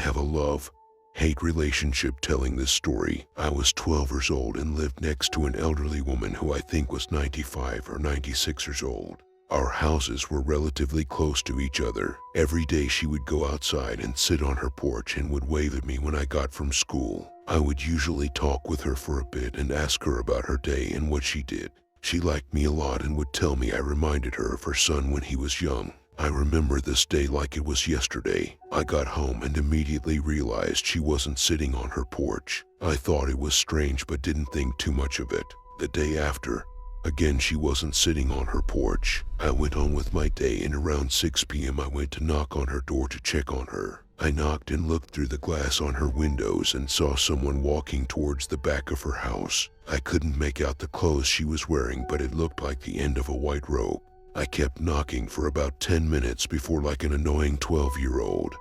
have a love-hate relationship telling this story. I was 12 years old and lived next to an elderly woman who I think was 95 or 96 years old. Our houses were relatively close to each other. Every day she would go outside and sit on her porch and would wave at me when I got from school. I would usually talk with her for a bit and ask her about her day and what she did. She liked me a lot and would tell me I reminded her of her son when he was young. I remember this day like it was yesterday. I got home and immediately realized she wasn't sitting on her porch. I thought it was strange but didn't think too much of it. The day after, again she wasn't sitting on her porch. I went on with my day and around 6 p.m. I went to knock on her door to check on her. I knocked and looked through the glass on her windows and saw someone walking towards the back of her house. I couldn't make out the clothes she was wearing, but it looked like the end of a white robe. I kept knocking for about 10 minutes before, like an annoying 12-year-old,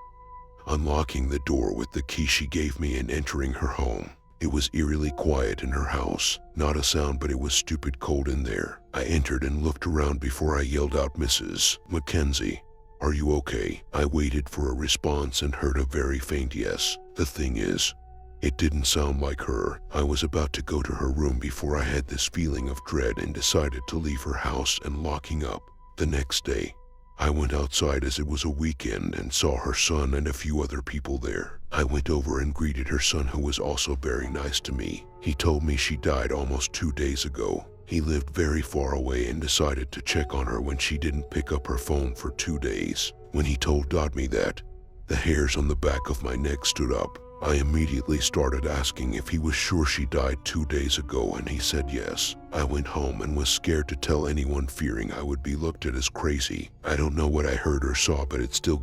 unlocking the door with the key she gave me and entering her home. It was eerily quiet in her house. Not a sound, but it was stupid cold in there. I entered and looked around before I yelled out, "Mrs. Mackenzie, are you okay?" I waited for a response and heard a very faint yes. The thing is, it didn't sound like her. I was about to go to her room before I had this feeling of dread and decided to leave her house and locking up. The next day, I went outside as it was a weekend and saw her son and a few other people there. I went over and greeted her son, who was also very nice to me. He told me she died almost 2 days ago. He lived very far away and decided to check on her when she didn't pick up her phone for 2 days. When he told me that, the hairs on the back of my neck stood up. I immediately started asking if he was sure she died 2 days ago, and he said yes. I went home and was scared to tell anyone, fearing I would be looked at as crazy. I don't know what I heard or saw, but it still